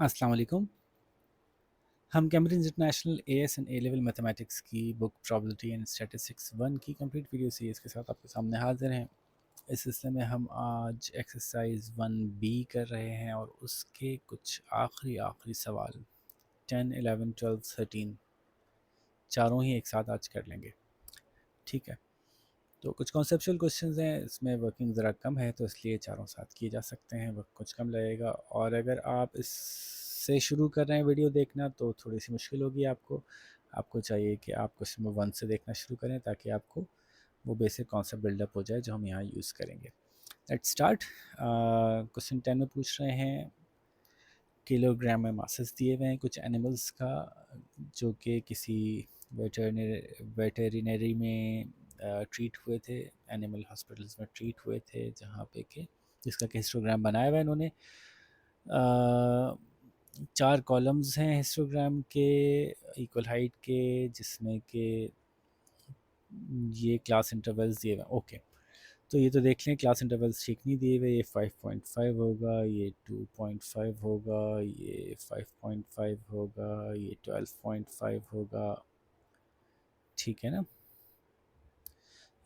अस्सलाम वालेकुम। हम Cambridge International AS and A level mathematics की book probability and statistics one की कंप्लीट वीडियो सीरीज के साथ आपके सामने हाजिर हैं। इस सिलसिले में हम आज एक्सरसाइज 1B कर रहे हैं और उसके कुछ आखिरी सवाल 10, 11, 12, 13 चारों ही एक साथ आज कर लेंगे। ठीक है, तो कुछ कॉन्सेप्चुअल क्वेश्चंस हैं, इसमें वर्किंग ज़रा कम है तो इसलिए चारों साथ किए जा सकते हैं, वक्त कुछ कम लगेगा। और अगर आप इससे शुरू कर रहे हैं वीडियो देखना तो थोड़ी सी मुश्किल होगी आपको। आपको चाहिए कि आप क्वेश्चन नंबर 1 से देखना शुरू करें ताकि आपको वो बेसिक कॉन्सेप्ट बिल्डअप हो जाए जो हम यहाँ यूज़ करेंगे। Let's start. क्वेश्चन 10 में पूछ रहे हैं किलोग्राम में मासेस दिए हुए हैं कुछ एनिमल्स का जो कि किसी वेटरिनरी में ट्रीट हुए थे, एनिमल हॉस्पिटल्स में ट्रीट हुए थे, जहाँ पे कि जिसका कि हिस्टोग्राम बनाया हुआ है इन्होंने। चार कॉलम्स हैं हिस्टोग्राम के इक्वल हाइट के, जिसमें कि ये क्लास इंटरवल्स दिए हुए हैं। ओके, तो ये तो देख लें, क्लास इंटरवल्स ठीक नहीं दिए हुए। ये 5.5 होगा, ये 2.5 होगा, ये 5.5 होगा, ये 12.5 होगा। ठीक है ना,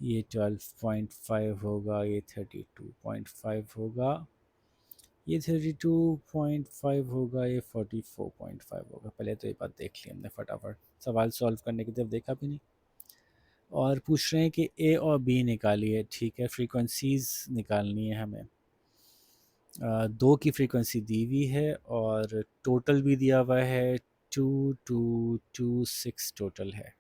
ये 12.5 होगा, ये 32.5 होगा, ये 32.5 होगा, ये 44.5 होगा। पहले तो ये बात देख ली हमने फटाफट, सवाल सॉल्व करने की जब देखा भी नहीं। और पूछ रहे हैं कि ए और बी निकालिए। ठीक है, फ्रीक्वेंसीज निकालनी है हमें। दो की फ्रीक्वेंसी दी हुई है और टोटल भी दिया हुआ है, 2226 टोटल है।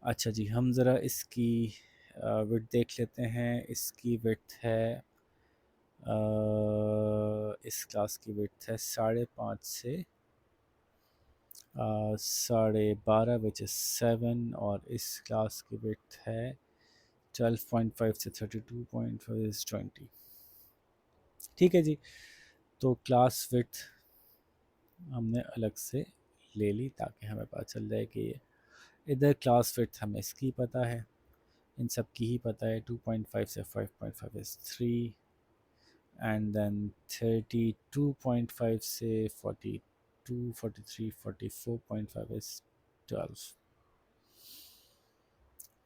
अच्छा जी, हम ज़रा इसकी विड्थ देख लेते हैं। इसकी विड्थ है, इस क्लास की विड्थ है 5.5 से 12.5 विच इज़ 7, और इस क्लास की विड्थ है 12.5 से 32.5 इज़ 20। ठीक है जी, तो क्लास विड्थ हमने अलग से ले ली ताकि हमें पता चल जाए कि इधर क्लास विड्थ हमें इसकी पता है, इन सब की ही पता है। 2.5 से 5.5 इज़ 3, एंड देन 32.5 से 42, 43, 44.5 इज़ 12।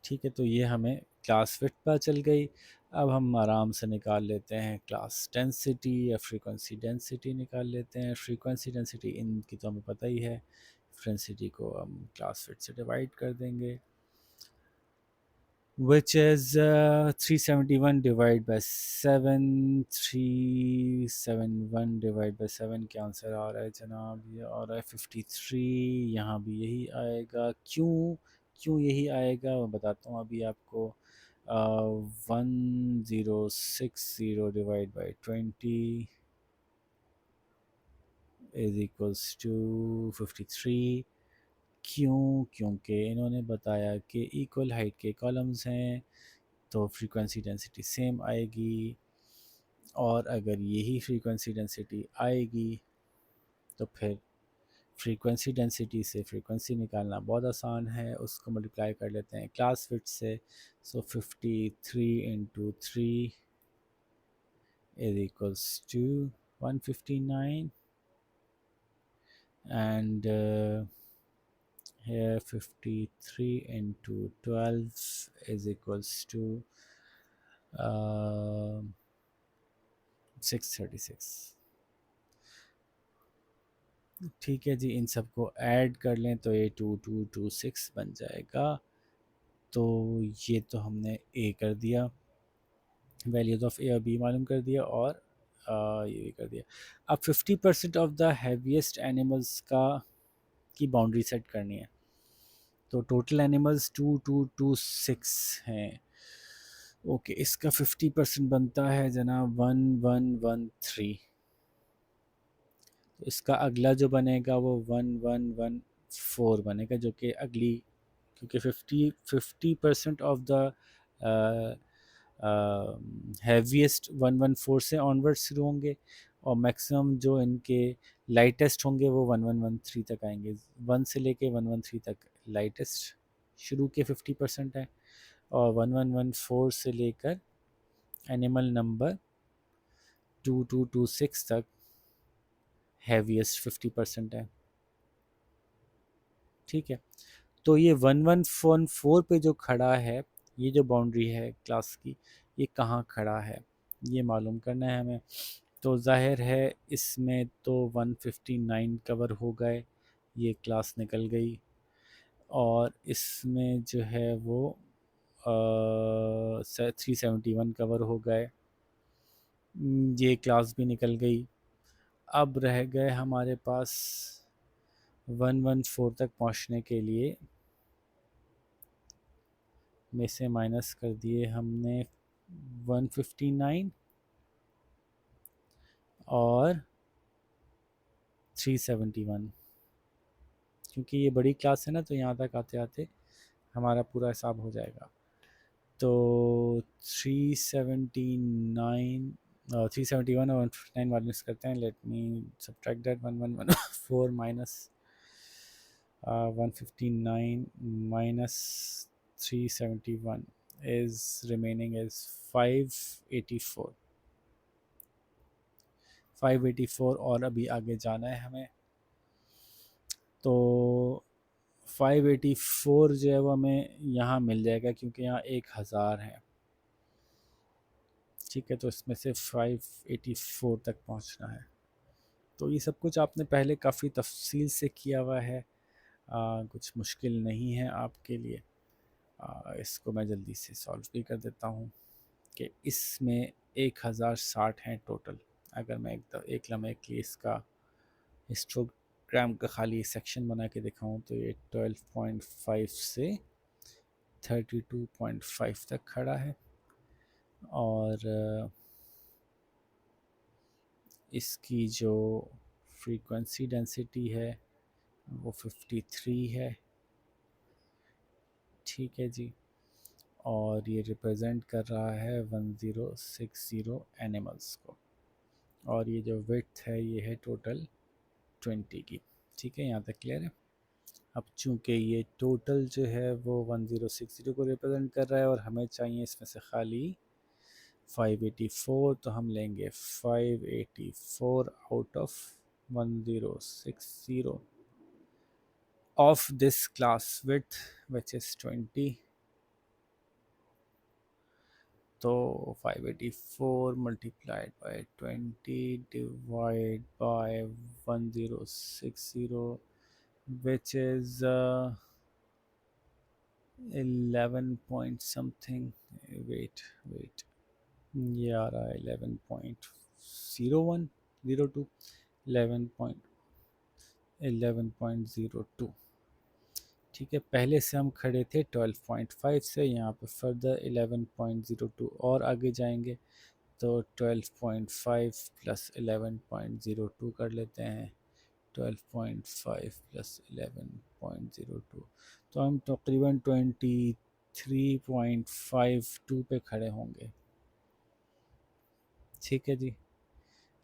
ठीक है, तो ये हमें क्लास विड्थ पता चल गई। अब हम आराम से निकाल लेते हैं क्लास डेंसिटी या फ्रीक्वेंसी डेंसिटी निकाल लेते हैं। फ्रीक्वेंसी डेंसिटी इनकी तो हमें पता ही है, फ्रीक्वेंसी को हम क्लास विड्थ से डिवाइड कर देंगे, which is 371 divided by 7, 371 divided by 7 क्या आंसर आ रहा है जनाब? ये आ रहा है 53। यहाँ भी यही आएगा। क्यों क्यों यही आएगा मैं बताता हूँ अभी आपको। 1060 divide by 20 is equals to 53। क्यों? क्योंकि इन्होंने बताया कि इक्वल हाइट के कॉलम्स हैं तो फ्रीक्वेंसी डेंसिटी सेम आएगी, और अगर यही फ्रीक्वेंसी डेंसिटी आएगी तो फिर फ्रीक्वेंसी डेंसिटी से फ्रीक्वेंसी निकालना बहुत आसान है। उसको मल्टीप्लाई कर लेते हैं क्लास विड्थ से। So 53 into 3 is equals to 159, and here 53 into 12 is equals to 636। ठीक है जी, इन सबको ऐड कर लें तो ये 2226 बन जाएगा। तो ये तो हमने ए कर दिया, वैल्यूज ऑफ ए और बी मालूम कर दिया, और ये भी कर दिया। अब 50% ऑफ द हैवीएस्ट एनिमल्स का की बाउंड्री सेट करनी है। तो टोटल एनिमल्स 2226 हैं। ओके, इसका 50% बनता है जनाब 1113। तो इसका अगला जो बनेगा वो 1114 बनेगा, जो कि अगली, क्योंकि 50% ऑफ द हैवीएस्ट 114 से ऑनवर्ड शुरू होंगे, और मैक्सिमम जो इनके लाइटेस्ट होंगे वो 1113 तक आएंगे। 1 से लेके 113 तक लाइटेस्ट शुरू के 50% है, और 1114 से लेकर एनिमल नंबर 2226 तक हैवीएस्ट 50% है, ठीक है। तो ये 1114 पे जो खड़ा है, ये जो बाउंड्री है क्लास की, ये कहाँ खड़ा है ये मालूम करना है हमें। तो जाहिर है इसमें तो 159 कवर हो गए, ये क्लास निकल गई। और इसमें जो है वो 371 कवर हो गए, ये क्लास भी निकल गई। अब रह गए हमारे पास 114 तक पहुंचने के लिए, में से माइनस कर दिए हमने 159 और 371, क्योंकि ये बड़ी क्लास है ना, तो यहाँ तक आते आते हमारा पूरा हिसाब हो जाएगा। तो 379 371 और 159 माइनस करते हैं। Let me subtract that, 1114 minus 159 minus 371 is remaining as 584। 584 और अभी आगे जाना है हमें। तो 584 जो है वो हमें यहाँ मिल जाएगा, क्योंकि यहाँ 1000 है, ठीक है। तो इसमें से 584 तक पहुँचना है। तो ये सब कुछ आपने पहले काफ़ी तफसील से किया हुआ है, कुछ मुश्किल नहीं है आपके लिए। इसको मैं जल्दी से सॉल्व भी कर देता हूँ कि इसमें 1060 हैं टोटल। अगर मैं एक लम्हे के लिए इसका हिस्टोग्राम का खाली सेक्शन बना के दिखाऊँ, तो ये 12.5 से 32.5 तक खड़ा है। और इसकी जो फ्रीक्वेंसी डेंसिटी है वो 53 है, ठीक है जी। और ये रिप्रेजेंट कर रहा है 1060 एनिमल्स को। और ये जो विड्थ है ये है टोटल 20 की, ठीक है। यहाँ तक क्लियर है। अब चूँकि ये टोटल जो है वो 1060 को रिप्रेजेंट कर रहा है और हमें चाहिए इसमें से खाली 584, तो हम लेंगे 584 out of 1060 of this class width which is 20। तो 584 multiplied by 20 divided by 1060 which is 11 point something, wait ये आ रहा है 11.0102, 11.02, ठीक है। पहले से हम खड़े थे 12.5 से, यहाँ पे फर्दर 11.02 और आगे जाएंगे, तो 12.5 प्लस 11.02 कर लेते हैं। 12.5 प्लस 11.02, तो हम तकरीबन 23.52 पे खड़े होंगे, ठीक है जी।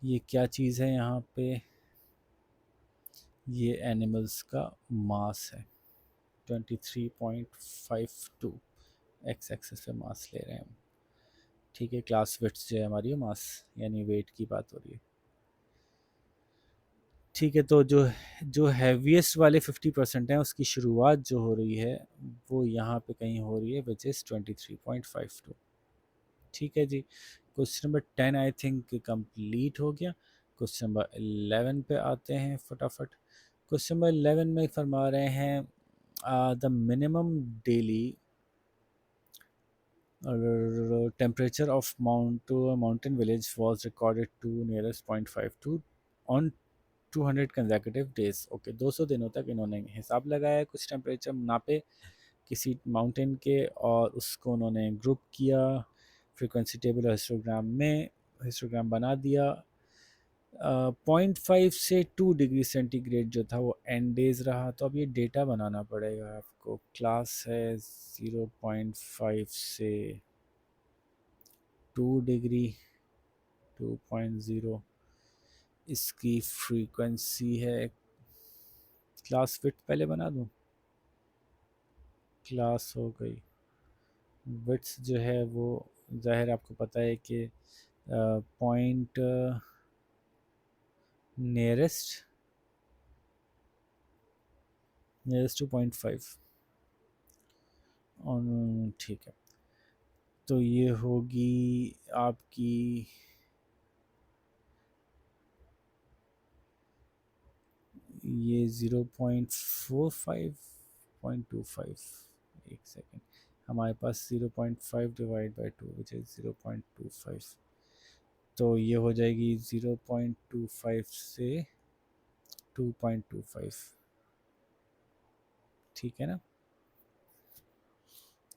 ये क्या चीज़ है यहाँ पे, ये एनिमल्स का मास है। 23.52 एक्स एक्सेस पे मास ले रहे हैं हम, ठीक है। क्लास वेट्स जो है हमारी मास यानी वेट की बात हो रही है, ठीक है। तो जो जो हैवीएस्ट वाले 50% हैं उसकी शुरुआत जो हो रही है वो यहाँ पे कहीं हो रही है, विच इज़ 23.52, ठीक है जी। Question number 10 I think complete हो गया। क्वेश्चन नंबर 11 पे आते हैं फटाफट। क्वेश्चन नंबर 11 में फरमा रहे हैं the minimum daily temperature of mountain village was recorded to nearest 0.52 on 200 consecutive days। Okay 200 दिनों तक इन्होंने हिसाब लगाया, कुछ टेम्परेचर नापे किसी माउंटेन के, और उसको उन्होंने ग्रुप किया फ्रीक्वेंसी टेबल और हिस्टोग्राम में, हिस्टोग्राम बना दिया। 0.5 से 2 डिग्री सेंटीग्रेड जो था वो एंड डेज रहा। तो अब ये डेटा बनाना पड़ेगा आपको। क्लास है 0.5 से 2 डिग्री, 2.0 इसकी फ्रीक्वेंसी है। क्लास फिट पहले बना दूं, क्लास हो गई। विट्स जो है वो ज़ाहिर आपको पता है कि पॉइंट नियरेस्ट टू 0.5 ठीक है। तो ये होगी आपकी ये 0.45 एक सेकेंड, हमारे पास 0.5 डिवाइड बाई 2 विच इज़ 0.25, तो ये हो जाएगी 0.25 से 2.25, ठीक है ना।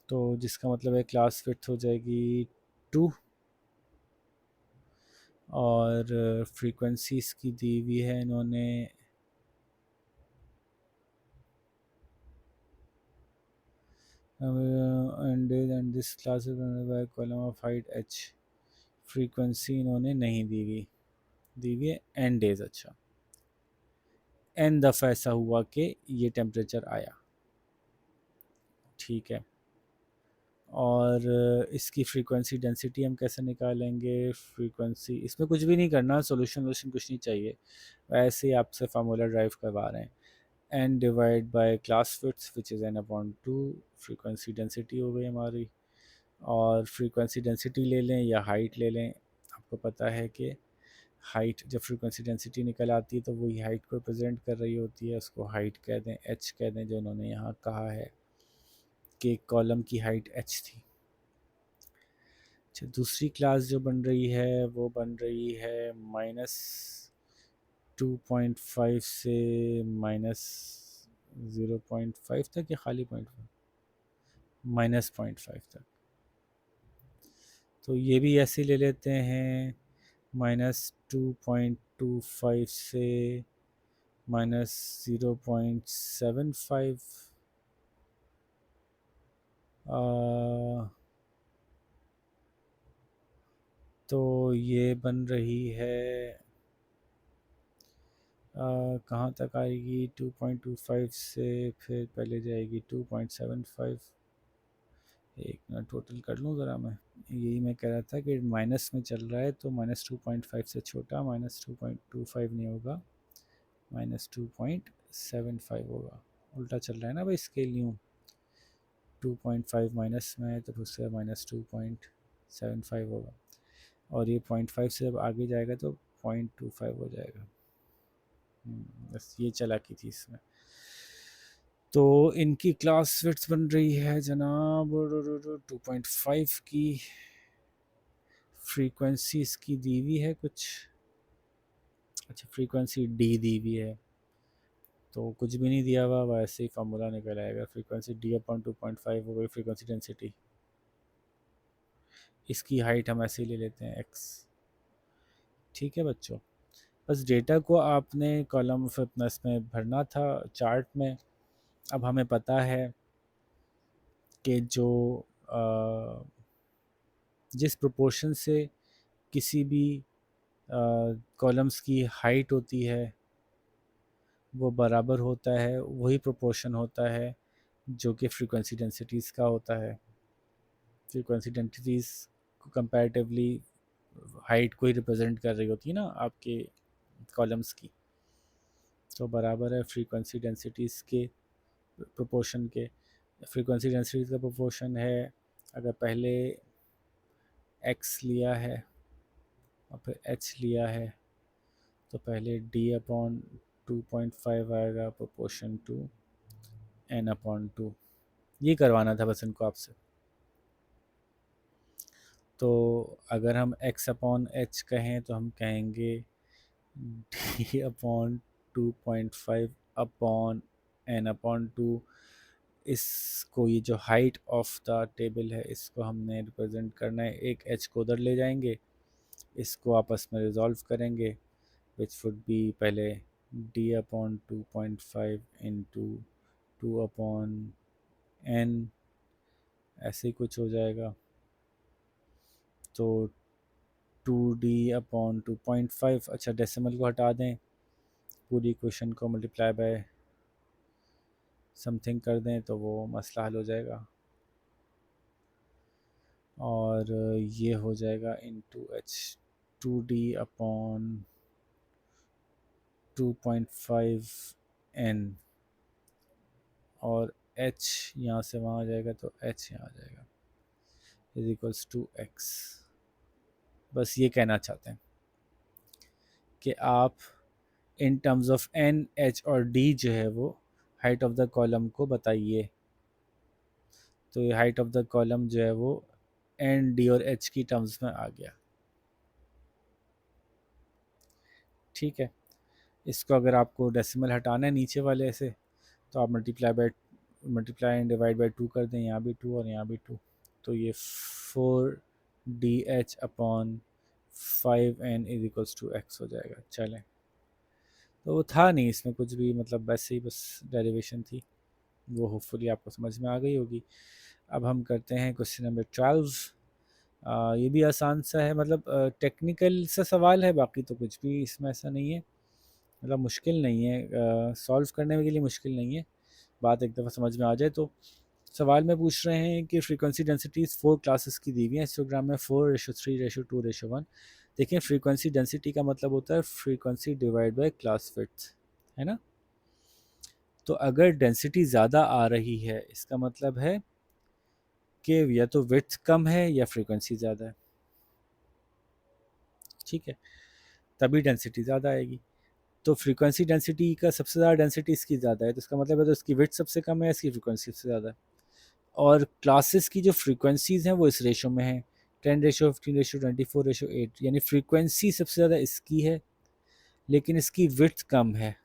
तो जिसका मतलब है क्लास विड्थ हो जाएगी 2, और फ्रीक्वेंसीज की दी हुई है इन्होंने and this class is by column of height h, frequency इन्होंने नहीं दी हुई है n डेज। अच्छा, n दफ़ा ऐसा हुआ कि ये टेम्परेचर आया, ठीक है। और इसकी फ्रीक्वेंसी डेंसिटी हम कैसे निकालेंगे? फ्रीक्वेंसी इसमें कुछ भी नहीं करना, सोल्यूशन वोल्यूशन कुछ नहीं चाहिए, वैसे ही आपसे फार्मूला ड्राइव करवा रहे हैं। n divide by class width which is n/2, frequency density हो गई हमारी। और फ्रीक्वेंसी डेंसिटी ले लें या हाइट ले लें, आपको पता है कि हाइट जब फ्रीक्वेंसी डेंसिटी निकल आती है तो वही हाइट को रिप्रेजेंट कर रही होती है, उसको हाइट कह दें, h कह दें, जो उन्होंने यहाँ कहा है कि कॉलम की हाइट h थी। अच्छा, दूसरी क्लास जो बन रही है वो बन रही है -2.5 से -0.5 तक, या खाली -0.5 तक। तो ये भी ऐसे ले लेते हैं, -2.25 से -0.75, तो ये बन रही है कहाँ तक आएगी? 2.25 से फिर पहले जाएगी 2.75, एक मिनट टोटल कर लूँ ज़रा मैं। यही मैं कह रहा था कि माइनस में चल रहा है, तो -2.5 से छोटा -2.25 नहीं होगा, -2.75 होगा। उल्टा चल रहा है ना भाई, स्केल यूँ 2.5 माइनस में है तो उससे -2.75 होगा, और ये 0.5 से जब आगे जाएगा तो 0.25 हो जाएगा। बस ये चालाकी थी इसमें। तो इनकी क्लास विड्थ बन रही है जनाब 2.5 की, फ्रीक्वेंसी इसकी दी हुई है कुछ, अच्छा फ्रीक्वेंसी डी दी हुई है, तो कुछ भी नहीं दिया हुआ, वैसे ही फार्मूला निकल आएगा। फ्रीक्वेंसी d/2.5 हो गई फ्रीक्वेंसी डेंसिटी, इसकी हाइट हम ऐसे ही ले लेते हैं x, ठीक है बच्चों। बस डेटा को आपने कॉलम फिटनेस में भरना था चार्ट में। अब हमें पता है कि जो जिस प्रोपोर्शन से किसी भी कॉलम्स की हाइट होती है वो बराबर होता है, वही प्रोपोर्शन होता है जो कि फ्रीक्वेंसी डेंसिटीज़ का होता है। फ्रीक्वेंसी डेंसिटीज़ कंपैरेटिवली हाइट को ही रिप्रेजेंट कर रही होती है ना आपके कॉलम्स की, तो बराबर है फ्रीक्वेंसी डेंसिटीज़ के प्रोपोर्शन के। फ्रीक्वेंसी डेंसिटीज़ का प्रोपोर्शन है, अगर पहले x लिया है और फिर h लिया है, तो पहले d/2.5 आएगा प्रोपोर्शन टू n/2। ये करवाना था बस इनको आपसे। तो अगर हम x/h कहें तो हम कहेंगे d/2.5 अपॉन n/2। इसको, ये जो हाइट ऑफ द टेबल है, इसको हमने रिप्रेजेंट करना है, एक h को उधर ले जाएंगे, इसको आपस में रिजॉल्व करेंगे, विच वुड बी पहले d/2.5 इंटू 2/n, ऐसे ही कुछ हो जाएगा। तो 2d/2.5, अच्छा डेसिमल को हटा दें, पूरी क्वेश्चन को मल्टीप्लाई बाय समथिंग कर दें तो वो मसला हल हो जाएगा, और ये हो जाएगा इंटू h, 2d/2.5 2.5n और h यहाँ से वहाँ आ जाएगा तो h यहाँ आ जाएगा इज इक्वल्स टू x। बस ये कहना चाहते हैं कि आप in terms of n h और d जो है वो हाइट ऑफ द कॉलम को बताइए। तो ये हाइट ऑफ द कॉलम जो है वो n d और h की टर्म्स में आ गया। ठीक है, इसको अगर आपको डेसिमल हटाना है नीचे वाले से तो आप मल्टीप्लाई एंड डिवाइड बाई 2 कर दें, यहाँ भी 2 और यहाँ भी 2, तो ये 4dh upon 5n is equals to x हो जाएगा। चलें, तो वो था नहीं इसमें कुछ भी, मतलब वैसे ही बस डेरिवेशन थी, वो होपफुली आपको समझ में आ गई होगी। अब हम करते हैं क्वेश्चन नंबर 12। ये भी आसान सा है, मतलब टेक्निकल सा सवाल है, बाकी तो कुछ भी इसमें ऐसा नहीं है, मतलब मुश्किल नहीं है, सॉल्व करने के लिए मुश्किल नहीं है, बात एक दफ़ा समझ में आ जाए तो। सवाल में पूछ रहे हैं कि फ्रीक्वेंसी डेंसिटीज़ 4 क्लासेस की दी हुई है हिस्टोग्राम में, 4:3:2:1। देखिए फ्रीक्वेंसी डेंसिटी का मतलब होता है frequency divide by class width, है ना। तो अगर डेंसिटी ज़्यादा आ रही है इसका मतलब है कि या तो विड्थ कम है या फ्रीक्वेंसी ज़्यादा है। ठीक है, तभी डेंसिटी ज़्यादा आएगी। तो फ्रीक्वेंसी डेंसिटी का सबसे ज़्यादा डेंसिटी इसकी ज़्यादा है, तो इसका मतलब है तो इसकी विड्थ सबसे कम है, इसकी फ्रीक्वेंसी सबसे ज़्यादा है। और क्लासेस की जो फ्रीक्वेंसीज़ हैं वो इस रेशो में है, 10:15:24:8, यानी फ्रीक्वेंसी सबसे ज़्यादा इसकी है लेकिन इसकी विड्थ कम है,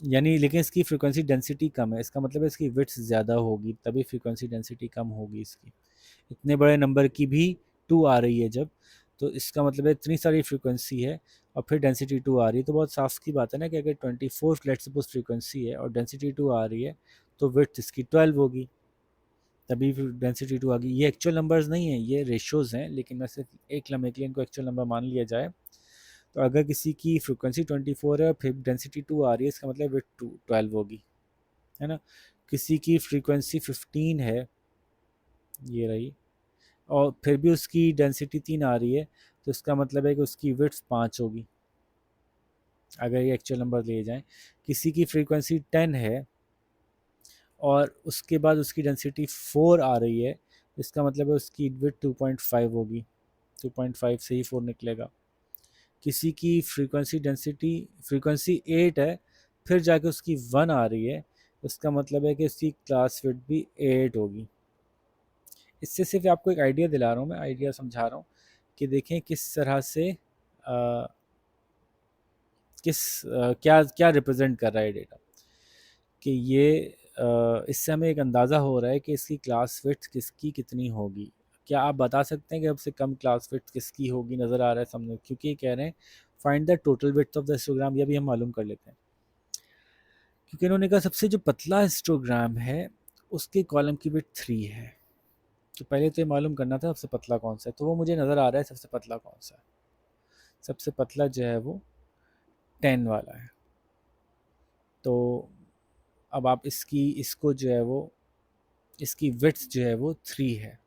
यानी लेकिन इसकी फ्रीक्वेंसी डेंसिटी कम है, इसका मतलब है इसकी विड्थ ज़्यादा होगी तभी फ्रीक्वेंसी डेंसिटी कम होगी इसकी। इतने बड़े नंबर की भी 2 आ रही है जब, तो इसका मतलब है इतनी सारी फ्रीक्वेंसी है और फिर डेंसिटी 2 आ रही है, तो बहुत साफ की बात है ना कि अगर 24 लेट सपोज फ्रीक्वेंसी है और डेंसिटी 2 आ रही है तो विड्थ इसकी 12 होगी, तभी फिर डेंसिटी 2 आ गई। ये एक्चुअल नंबर्स नहीं है, ये रेशोज़ हैं, लेकिन मैं सिर्फ एक लम्हे के लिए इनको एक्चुअल नंबर मान लिया जाए। तो अगर किसी की फ्रीक्वेंसी 24 है और फिर डेंसिटी 2 आ रही है, इसका मतलब विड्थ 12 होगी, है ना। किसी की फ्रीक्वेंसी 15 है, ये रही, और फिर भी उसकी डेंसिटी 3 आ रही है, तो इसका मतलब है कि उसकी विड्थ 5 होगी, अगर ये एक्चुअल नंबर लिए जाएँ। किसी की फ्रीक्वेंसी 10 है और उसके बाद उसकी डेंसिटी 4 आ रही है, इसका मतलब है उसकी विड्थ 2.5 होगी, 2.5 से ही 4 निकलेगा। किसी की फ्रीक्वेंसी 8 है, फिर जाके उसकी 1 आ रही है, उसका मतलब है कि उसकी क्लास विड्थ भी 8 होगी। इससे सिर्फ आपको एक आइडिया दिला रहा हूँ, मैं आइडिया समझा रहा हूँ कि देखें किस तरह से क्या क्या रिप्रेजेंट कर रहा है डेटा, कि ये इससे हमें एक अंदाज़ा हो रहा है कि इसकी क्लास विड्थ किसकी कितनी होगी। क्या आप बता सकते हैं कि सबसे कम क्लास विड्थ किसकी होगी, नज़र आ रहा है सामने, क्योंकि ये कह रहे हैं find the total width of the histogram, ये भी हम मालूम कर लेते हैं, क्योंकि इन्होंने कहा सबसे जो पतला हिस्टोग्राम है उसके कॉलम की विड्थ 3 है। तो पहले तो ये मालूम करना था सबसे पतला कौन सा है, तो वो मुझे नज़र आ रहा है सबसे पतला कौन सा है। सबसे पतला जो है वो 10 वाला है। तो अब आप इसको जो है वो इसकी विड्थ जो है वो 3 है,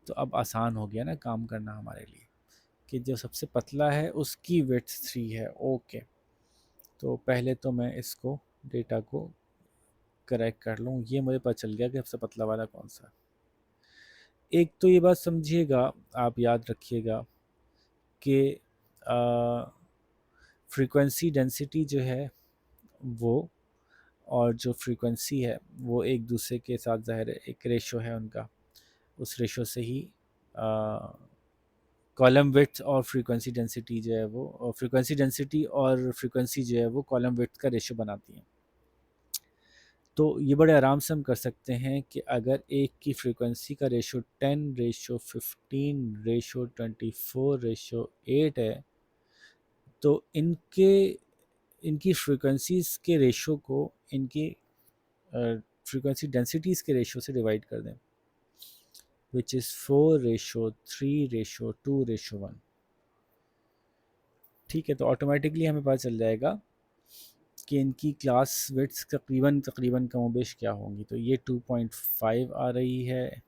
तो अब आसान हो गया ना काम करना हमारे लिए, कि जो सबसे पतला है उसकी विड्थ 3 है। ओके, तो पहले तो मैं इसको डेटा को करेक्ट कर लूँ, ये मुझे पता चल गया कि सबसे पतला वाला कौन सा है। एक तो ये बात समझिएगा, आप याद रखिएगा कि फ्रीक्वेंसी डेंसिटी जो है वो और जो फ्रीक्वेंसी है वो एक दूसरे के साथ ज़ाहिर है एक रेशो है उनका, उस रेशो से ही कॉलम विड्थ और फ्रीक्वेंसी डेंसिटी जो है वो, फ्रीक्वेंसी डेंसिटी और फ्रीक्वेंसी जो है वो कॉलम विड्थ का रेशो बनाती हैं। तो ये बड़े आराम से हम कर सकते हैं कि अगर एक की फ्रीक्वेंसी का रेशो 10:15:24:8 है, तो इनकी फ्रीक्वेंसीज़ के रेशो को इनकी फ्रीक्वेंसी डेंसिटीज़ के रेशो से डिवाइड कर दें, विच इज़ 4:3:2:1। ठीक है, तो ऑटोमेटिकली हमें पता चल जाएगा कि इनकी क्लास विड्थ तकरीबन तकरीबन कमोबेश क्या होंगी। तो ये 2.5 आ रही है,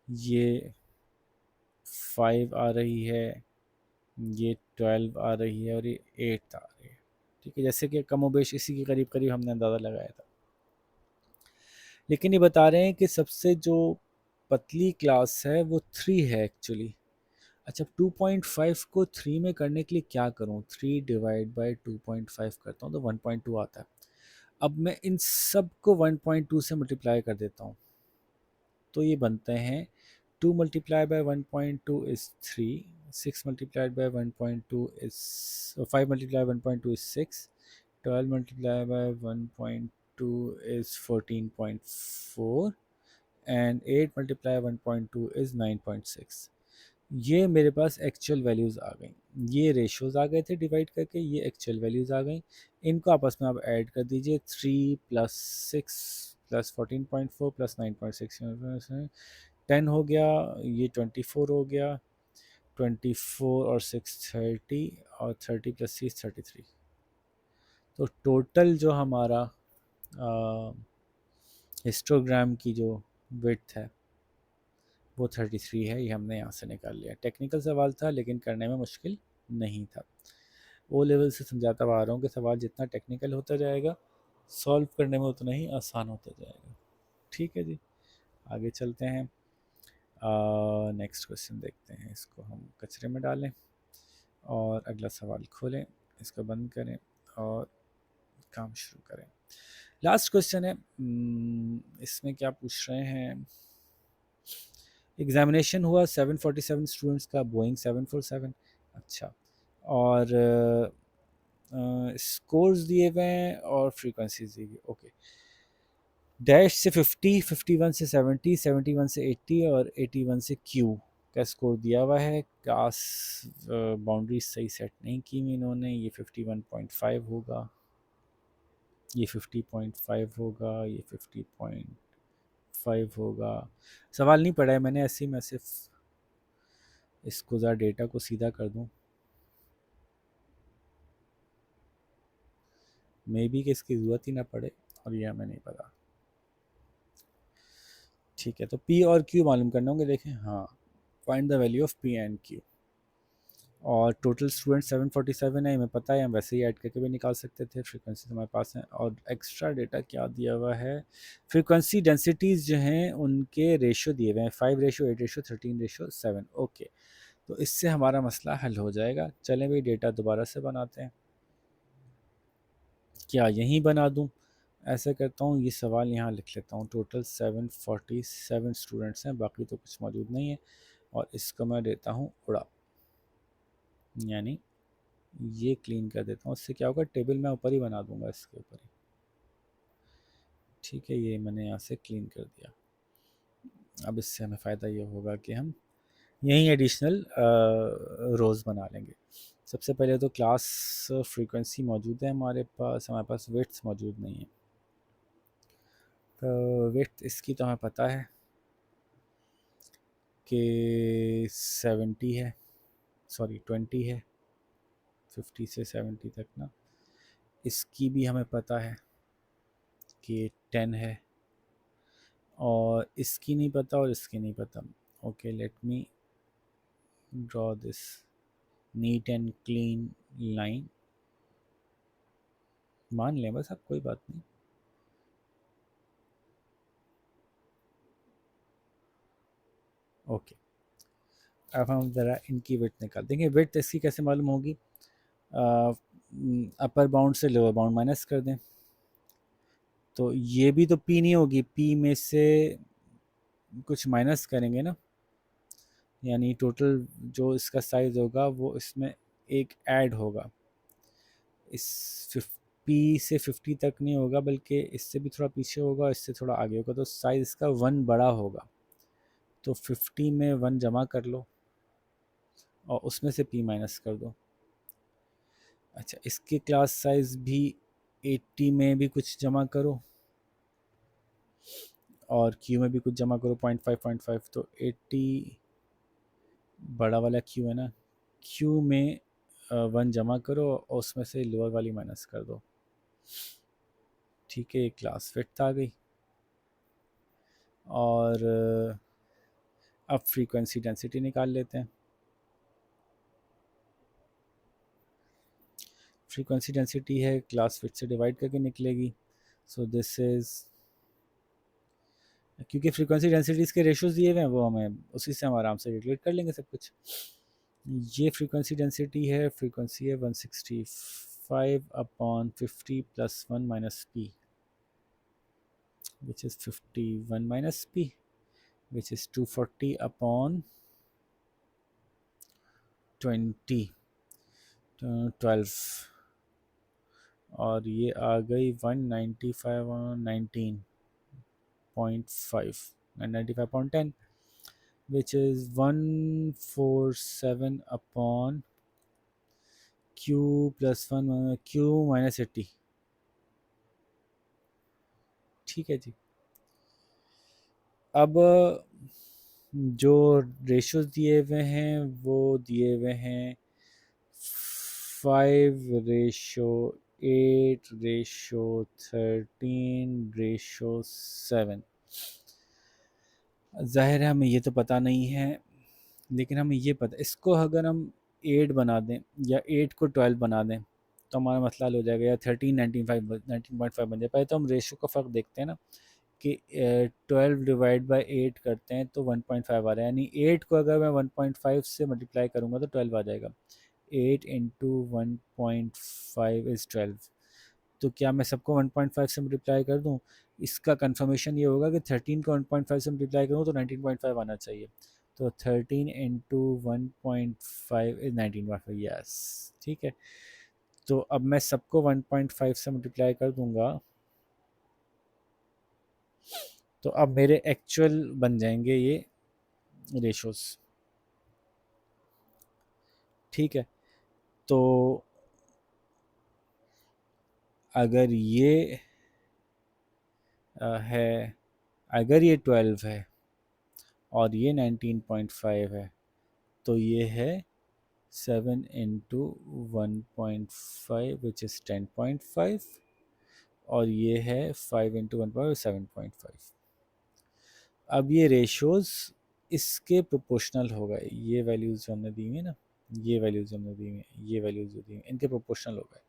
ये 5 आ रही है, ये 12 आ रही है और ये 8 आ रही है। ठीक है, जैसे कि कमोबेश इसी के करीब करीब हमने अंदाज़ा लगाया था। लेकिन ये बता रहे हैं कि सबसे जो पतली क्लास है वो 3 है एक्चुअली। अच्छा, 2.5 को 3 में करने के लिए क्या करूं? 3 डिवाइड बाई 2.5 करता हूं तो 1.2 आता है। अब मैं इन सब को 1.2 से मल्टीप्लाई कर देता हूं, तो ये बनते हैं 2 multiply by 1.2 is 3, 6 multiplied by 1.2 is 5 multiply 1.2 is 6, 12 multiply by 1.2 is 14.4 and 8 multiply 1.2 is 9.6। ये मेरे पास एक्चुअल वैल्यूज़ आ गई। ये रेशियोज़ आ गए थे डिवाइड करके, ये एक्चुअल वैल्यूज़ आ गई। इनको आपस में आप ऐड कर दीजिए, 3 प्लस 6 प्लस 14.4 प्लस 9.6 10 हो गया, ये 24 हो गया, 24 और 6 30 और 30 प्लस 6 33। तो टोटल जो हमारा हिस्टोग्राम की जो विड्थ है वो 33 है। ये हमने यहाँ से निकाल लिया। टेक्निकल सवाल था लेकिन करने में मुश्किल नहीं था। ओ लेवल से समझाता हुआ आ रहा हूँ कि सवाल जितना टेक्निकल होता जाएगा सॉल्व करने में उतना ही आसान होता जाएगा। ठीक है जी, आगे चलते हैं। नेक्स्ट क्वेश्चन देखते हैं। इसको हम कचरे में डालें और अगला सवाल खोलें, इसको बंद करें और काम शुरू करें। लास्ट क्वेश्चन है। इसमें क्या पूछ रहे हैं? एग्जामिनेशन हुआ 747 स्टूडेंट्स का, बोइंग 747। अच्छा, और स्कोर्स दिए हुए हैं और फ्रीक्वेंसीज दी हुई। ओके, डैश से 50, 51 से 70, 71 से 80 और 81 से क्यू का स्कोर दिया हुआ है। क्लास बाउंड्री सही सेट नहीं की इन्होंने। ये 51.5 होगा, ये 50.5 होगा, ये 50.5 होगा। सवाल नहीं पढ़ा है मैंने, ऐसे ही मैं सिर्फ इसको ज़रा डेटा को सीधा कर दूं। मे बी कि इसकी ज़रूरत ही ना पड़े और ये हमें नहीं पता। ठीक है, तो पी और क्यू मालूम करना होंगे। देखें, हाँ, find the value of P and Q. और टोटल स्टूडेंट 747 है, हमें पता है, हम वैसे ही ऐड करके भी निकाल सकते थे। फ्रीक्वेंसी हमारे पास है और एक्स्ट्रा डेटा क्या दिया हुआ है? फ्रीक्वेंसी डेंसिटीज़ जो हैं उनके रेशियो दिए हुए हैं, 5:8, 13:7। ओके, तो इससे हमारा मसला हल हो जाएगा। चलें भाई, डेटा दोबारा से बनाते हैं। क्या यहीं बना दूँ? ऐसा करता हूँ, ये सवाल यहाँ लिख लेता हूँ। टोटल 747 स्टूडेंट्स हैं, बाकी तो कुछ मौजूद नहीं है। और इसको मैं देता हूँ उड़ा, यानी ये क्लीन कर देता हूँ। इससे क्या होगा, टेबल मैं ऊपर ही बना दूंगा इसके ऊपर ही। ठीक है, ये मैंने यहाँ से क्लीन कर दिया। अब इससे हमें फ़ायदा ये होगा कि हम यहीं एडिशनल रोज़ बना लेंगे। सबसे पहले तो क्लास फ्रीक्वेंसी मौजूद है हमारे पास विड्थ मौजूद नहीं है। तो विड्थ इसकी तो हमें पता है कि 70 है, सॉरी 20 है, 50 से 70 तक ना। इसकी भी हमें पता है कि 10 है, और इसकी नहीं पता और इसकी नहीं पता। Okay, let me draw this neat and clean line. मान लें बस, अब कोई बात नहीं। ओके, अब हम ज़रा इनकी विड्थ निकाल देंगे। विड्थ इसकी कैसे मालूम होगी? अपर बाउंड से लोअर बाउंड माइनस कर दें, तो ये भी तो पी नहीं होगी, पी में से कुछ माइनस करेंगे ना, यानी टोटल जो इसका साइज़ होगा वो इसमें एक ऐड होगा। इस पी से 50 तक नहीं होगा, बल्कि इससे भी थोड़ा पीछे होगा, इससे थोड़ा आगे होगा, तो साइज़ इसका 1 बड़ा होगा। तो 50 में 1 जमा कर लो और उसमें से पी माइनस कर दो। अच्छा, इसके क्लास साइज़ भी 80 में भी कुछ जमा करो और क्यू में भी कुछ जमा करो, 0.5 तो 80 बड़ा वाला क्यू है ना, क्यू में 1 जमा करो और उसमें से लोअर वाली माइनस कर दो। ठीक है, क्लास फिट आ गई। और अब फ्रीक्वेंसी डेंसिटी निकाल लेते हैं। फ्रीक्वेंसी डेंसिटी है क्लास फिट से डिवाइड करके निकलेगी। सो दिस इज़, क्योंकि फ्रीक्वेंसी डेंसिटीज़ के रेशोज़ दिए हुए हैं वो हमें उसी से हम आराम से कैलकुलेट कर लेंगे सब कुछ। ये फ्रीक्वेंसी डेंसिटी है, फ्रीक्वेंसी है 165 upon 50 plus 1 minus P, which is 51 minus P, which is 240 upon 20 12, और ये आ गई 195 19.5 95.10, which is 147 upon q plus 1 q minus 80। ठीक है जी। अब जो रेशोज दिए हुए हैं वो दिए हुए हैं 5:8:13:7। ज़ाहिर है हमें ये तो पता नहीं है, लेकिन हमें ये पता, इसको अगर हम 8 बना दें या 8 को 12 बना दें तो हमारा मसला हल हो जाएगा, या 13 19.5 बन जाए। पहले तो हम रेशो का फ़र्क देखते हैं ना कि 12 डिवाइड बाई 8 करते हैं तो 1.5 आ रहा है, यानी 8 को अगर मैं 1.5 से मल्टीप्लाई करूँगा तो 12 आ जाएगा। 8 इंटू 1.5 इज़ 12। तो क्या मैं सबको 1.5 से मल्टीप्लाई कर दूं? इसका कंफर्मेशन ये होगा कि 13 को 1.5 से मल्टीप्लाई करूँ तो 19.5 आना चाहिए। तो 13 इंटू 1.5 इज 19.5, यस ठीक है। तो अब मैं सबको 1.5 से मल्टीप्लाई कर दूंगा तो अब मेरे एक्चुअल बन जाएंगे ये रेशोस। ठीक है, तो अगर ये है, अगर ये 12 है और ये 19.5 है तो ये है 7 इंटू 1.5 विच इज़ 10.5, और ये है 5 इंटू 1.5 7.5। अब ये रेशोज़ इसके प्रोपोर्शनल हो गए, ये वैल्यूज़ जो हमने दी हुई है ना, ये वैल्यूज़ हमने दी हुई हैं, ये वैल्यूज़ जो दी हुई हैं इनके प्रोपोर्शनल हो गए।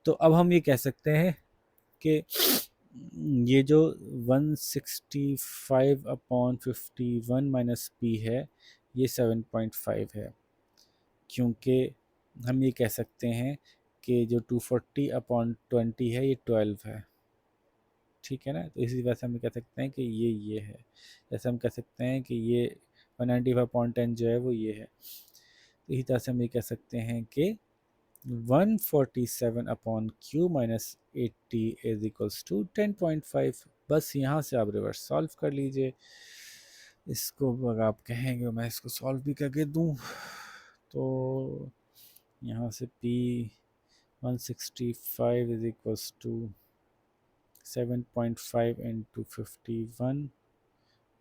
तो अब हम ये कह सकते हैं कि ये जो 165 अपॉन 51 माइनस पी है ये 7.5 है, क्योंकि हम ये कह सकते हैं कि जो 240 अपॉन 20 है ये 12 है। ठीक है ना, तो इसी वजह से हम कह सकते हैं कि ये है, जैसे हम कह सकते हैं कि ये 195.10 जो है वो ये है। तो इसी तरह से हम ये कह सकते हैं कि 147 upon Q minus 80 is equals to 10.5। बस यहाँ से आप रिवर्स सॉल्व कर लीजिए इसको। अगर आप कहेंगे मैं इसको सॉल्व भी करके दूँ तो यहाँ से P 165 is equals to 7.5 into 51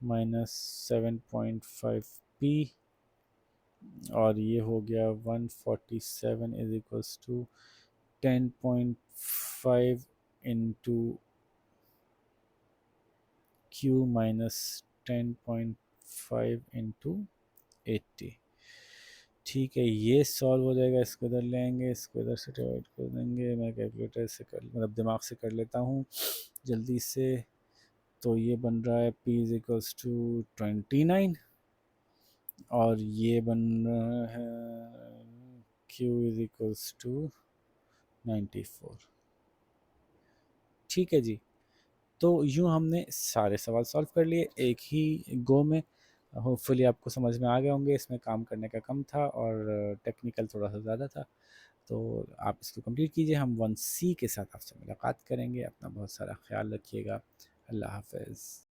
minus 7.5 P, और ये हो गया 147 is equals to 10.5 into Q minus 10.5 into 80। ठीक है, ये सॉल्व हो जाएगा। इसको इधर लेंगे, इसको इधर से डिवाइड कर देंगे। मैं कैलकुलेटर से कर, मतलब दिमाग से कर लेता हूँ जल्दी से। तो ये बन रहा है P इज इक्वल्स टू 29, और ये बन रहा है Q इज इक्वल्स टू 94। ठीक है जी, तो यूँ हमने सारे सवाल सॉल्व कर लिए एक ही गो में। होपफुली आपको समझ में आ गए होंगे, इसमें काम करने का कम था और टेक्निकल थोड़ा सा ज़्यादा था। तो आप इसको कंप्लीट कीजिए, हम 1C के साथ आपसे मुलाकात करेंगे। अपना बहुत सारा ख्याल रखिएगा। अल्लाह हाफ़िज़।